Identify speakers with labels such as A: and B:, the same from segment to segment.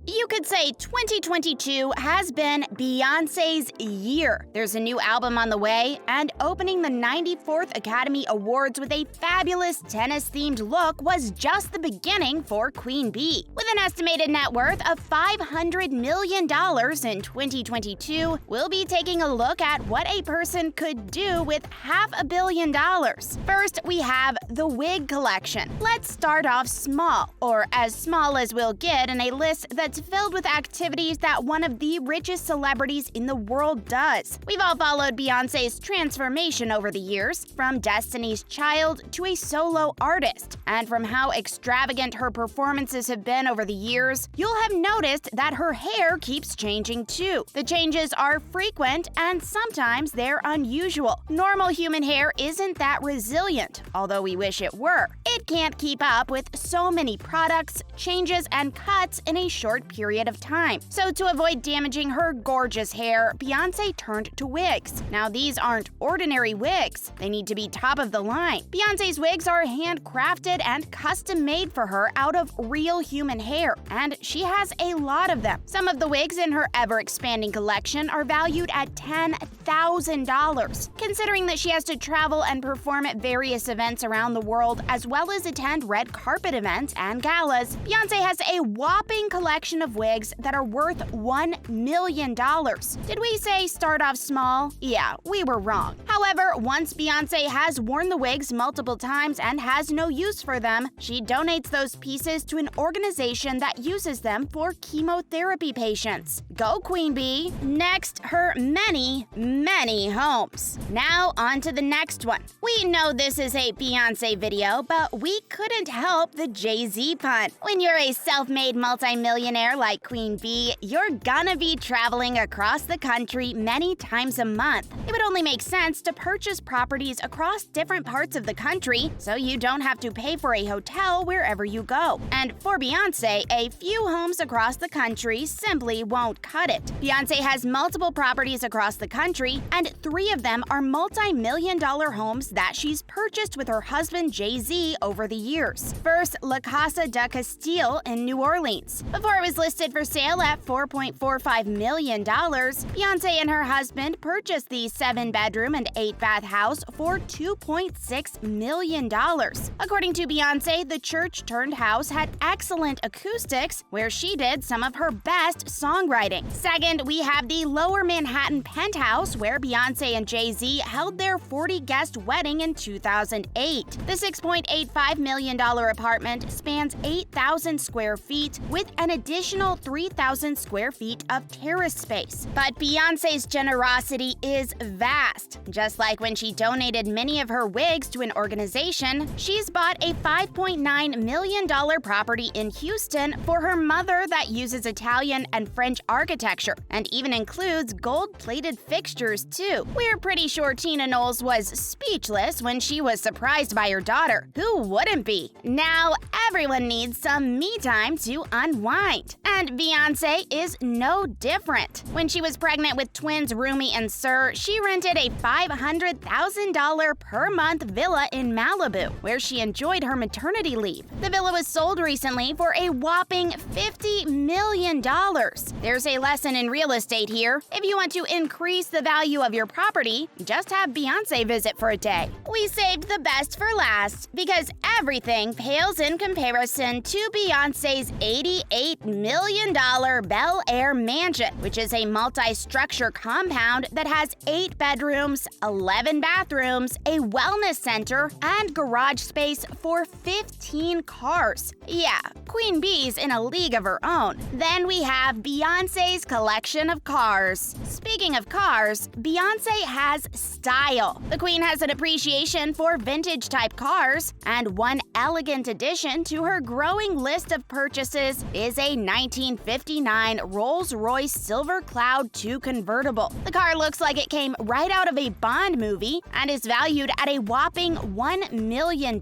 A: You could say 2022 has been Beyoncé's year. There's a new album on the way, and opening the 94th Academy Awards with a fabulous tennis-themed look was just the beginning for Queen Bee. With an estimated net worth of $500 million in 2022, we'll be taking a look at what a person could do with $500 million. First, we have the wig collection. Let's start off small, or as small as we'll get in a list that's filled with activities that one of the richest celebrities in the world does. We've all followed Beyoncé's transformation over the years, from Destiny's Child to a solo artist. And from how extravagant her performances have been over the years, you'll have noticed that her hair keeps changing too. The changes are frequent and sometimes they're unusual. Normal human hair isn't that resilient, although we wish it were. It can't keep up with so many products, changes, and cuts in a short period of time. So to avoid damaging her gorgeous hair, Beyoncé turned to wigs. Now these aren't ordinary wigs. They need to be top of the line. Beyoncé's wigs are handcrafted and custom made for her out of real human hair, and she has a lot of them. Some of the wigs in her ever-expanding collection are valued at $10,000. Considering that she has to travel and perform at various events around the world, as well as attend red carpet events and galas, Beyoncé has a whopping collection of wigs that are worth $1 million. Did we say start off small? Yeah, we were wrong. However, once Beyoncé has worn the wigs multiple times and has no use for them, she donates those pieces to an organization that uses them for chemotherapy patients. Go Queen Bee! Next, her many homes. Now on to the next one. We know this is a Beyoncé video, but we couldn't help the Jay-Z pun. When you're a self-made multimillionaire like Queen Bee, you're gonna be traveling across the country many times a month. It would only make sense to purchase properties across different parts of the country so you don't have to pay for a hotel wherever you go. And for Beyoncé, a few homes across the country simply won't cut it. Beyoncé has multiple properties across the country, and 3 of them are multi-million-dollar homes that she's purchased with her husband Jay-Z over the years. First, La Casa de Castile in New Orleans. Before it was listed for sale at $4.45 million, Beyoncé and her husband purchased the 7-bedroom and 8-bath house for $2.6 million. According to Beyoncé, the church-turned house had excellent acoustics, where she did some of her best songwriting. Second, we have the Lower Manhattan penthouse, where Beyoncé and Jay-Z held their 40-guest wedding in 2008. The $6.85 million apartment spans 8,000 square feet with an additional 3,000 square feet of terrace space. But Beyoncé's generosity is vast. Just like when she donated many of her wigs to an organization, she's bought a $5.9 million property in Houston for her mother that uses Italian and French architecture, and even includes gold-plated fixtures too. We're pretty sure Tina Knowles was speechless when she was surprised by her daughter. Who wouldn't be? Now, everyone needs some me time to unwind. And Beyoncé is no different. When she was pregnant with twins Rumi and Sir, she rented a $500,000 per month villa in Malibu, where she enjoyed her maternity leave. The villa was sold recently for a whopping $50 million. There's a lesson in real estate here. If you want to increase the value of your property, just have Beyoncé visit for a day. We saved the best for last because everything pales in comparison to Beyoncé's $88 million Bel Air mansion, which is a multi-structure compound that has 8 bedrooms, 11 bathrooms, a wellness center, and garage space for 15 cars. Yeah, Queen Bee's in a league of her own. Then we have Beyoncé's collection of cars. Speaking of cars, Beyoncé has style. The Queen has an appreciation for vintage-type cars, and one elegant addition to her growing list of purchases is a 1959 Rolls-Royce Silver Cloud 2 convertible. The car looks like it came right out of a Bond movie and is valued at a whopping $1 million.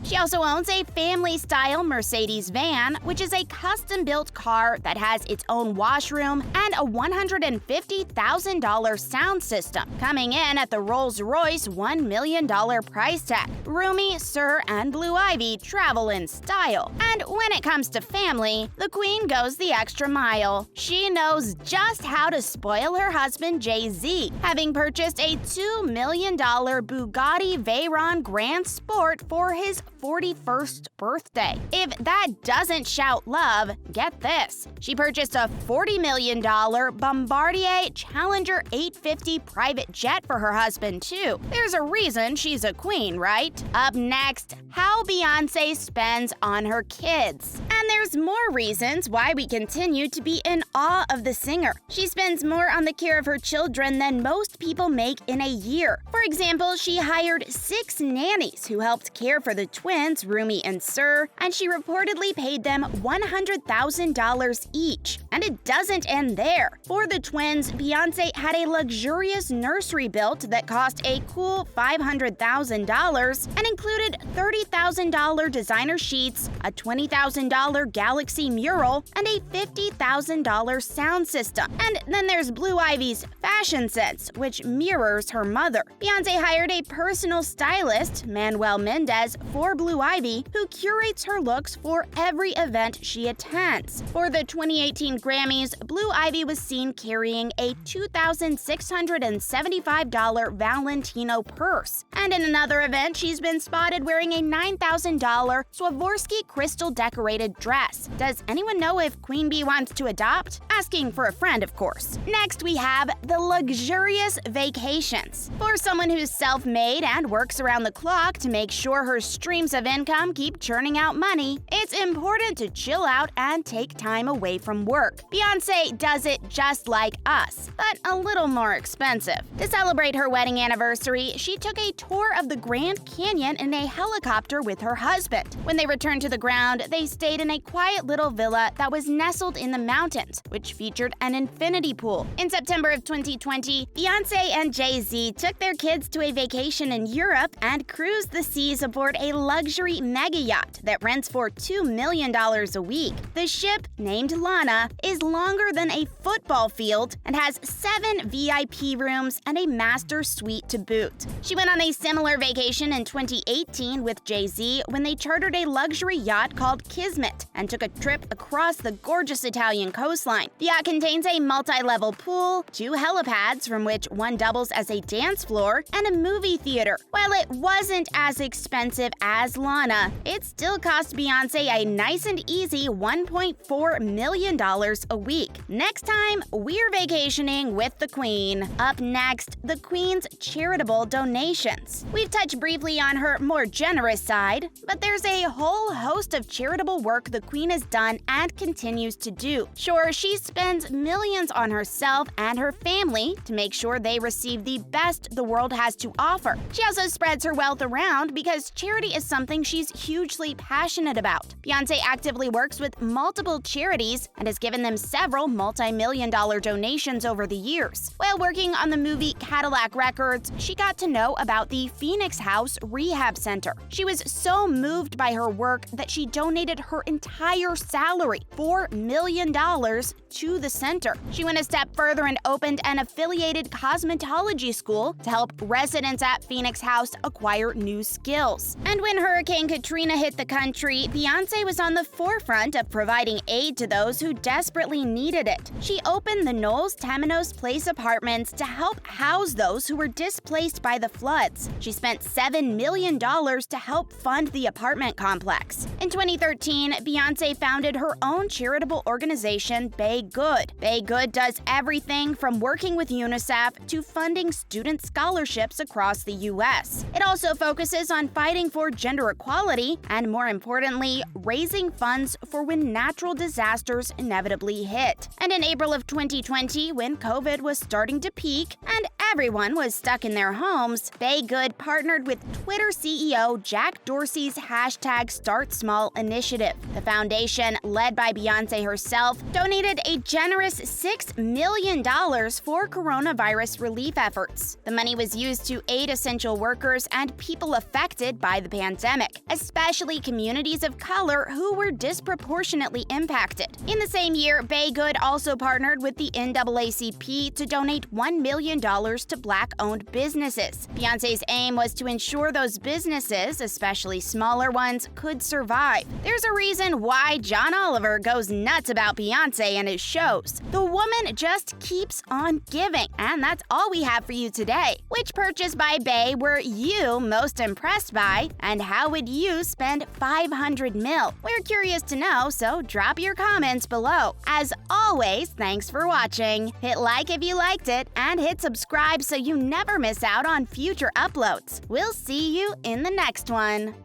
A: She also owns a family-style Mercedes van, which is a custom-built car that has its own washroom and a $150,000 sound system, coming in at the Rolls-Royce $1 million price tag. Rumi, Sir, and Blue Ivy travel in style. And when it comes to family, the Queen goes the extra mile. She knows just how to spoil her husband Jay-Z, having purchased a $2 million Bugatti Veyron Grand Sport for his 41st birthday. If that doesn't shout love, get this. She purchased a $40 million Bombardier Challenger 850 private jet for her husband, too. There's a reason she's a queen, right? Up next, how Beyoncé spends on her kids. And there's more reasons why we continue to be in awe of the singer. She spends more on the care of her children than most people make in a year. For example, she hired 6 nannies who helped care for the twins, Rumi and Sir, and she reportedly paid them $100,000 each. And it doesn't end there. For the twins, Beyoncé had a luxurious nursery built that cost a cool $500,000 and included $30,000 designer sheets, a $20,000 Galaxy mural, and a $50,000 sound system. And then there's Blue Ivy's fashion sense, which mirrors her mother. Beyoncé hired a personal stylist, Manuel Mendez, for Blue Ivy, who curates her looks for every event she attends. For the 2018 Grammys, Blue Ivy was seen carrying a $2,675 Valentino purse. And in another event, she's been spotted wearing a $9,000 Swarovski crystal-decorated dress. Does anyone know if Queen Bee wants to adopt? Asking for a friend, of course. Next, we have the luxurious vacations. For someone who's self-made and works around the clock to make sure her streams of income keep churning out money, it's important to chill out and take time away from work. Beyoncé does it just like us, but a little more expensive. To celebrate her wedding anniversary, she took a tour of the Grand Canyon in a helicopter with her husband. When they returned to the ground, they stayed in a quiet little villa that was nestled in the mountains, which featured an infinity pool. In September of 2020, Beyoncé and Jay-Z took their kids to a vacation in Europe and cruised the seas aboard a luxury mega yacht that rents for $2 million a week. The ship, named Lana, is longer than a football field and has 7 VIP rooms and a master suite to boot. She went on a similar vacation in 2018 with Jay-Z when they chartered a luxury yacht called Kismet and took a trip across the gorgeous Italian coastline. The yacht contains a multi-level pool, 2 helipads from which one doubles as a dance floor, and a movie theater. While it wasn't as expensive as Lana, it still cost Beyoncé a nice and easy $1.4 million a week. Next time, we're vacationing with the Queen. Up next, the Queen's charitable donations. We've touched briefly on her more generous side, but there's a whole host of charitable work the Queen has done and continues to do. Sure, she spends millions on herself and her family to make sure they receive the best the world has to offer. She also spreads her wealth around because charity is something she's hugely passionate about. Beyoncé actively works with multiple charities and has given them several multi-million-dollar donations over the years. While working on the movie Cadillac Records, she got to know about the Phoenix House Rehab Center. She was so moved by her work that she donated her entire salary, $4 million, to the center. She went a step further and opened an affiliated cosmetology school to help residents at Phoenix House acquire new skills. And when Hurricane Katrina hit the country, Beyoncé was on the forefront of providing aid to those who desperately needed it. She opened the Knowles Temenos Place apartments to help house those who were displaced by the floods. She spent $7 million to help fund the apartment complex. In 2013, Beyoncé founded her own charitable organization, Bay Good. Bay Good does everything from working with UNICEF to funding student scholarships across the U.S. It also focuses on fighting for gender equality and, more importantly, raising funds for when natural disasters inevitably hit. And in April of 2020, when COVID was starting to peak and everyone was stuck in their homes, Baygood partnered with Twitter CEO Jack Dorsey's #StartSmall initiative. The foundation, led by Beyoncé herself, donated a generous $6 million for coronavirus relief efforts. The money was used to aid essential workers and people affected by the pandemic, especially communities of color who were disproportionately impacted. In the same year, Baygood also partnered with the NAACP to donate $1 million to Black-owned businesses. Beyoncé's aim was to ensure those businesses, especially smaller ones, could survive. There's a reason why John Oliver goes nuts about Beyoncé and his shows. The woman just keeps on giving. And that's all we have for you today. Which purchase by Bey were you most impressed by? And how would you spend $500 mil? We're curious to know, so drop your comments below. As always, thanks for watching. Hit like if you liked it, and hit subscribe so you never miss out on future uploads. We'll see you in the next one.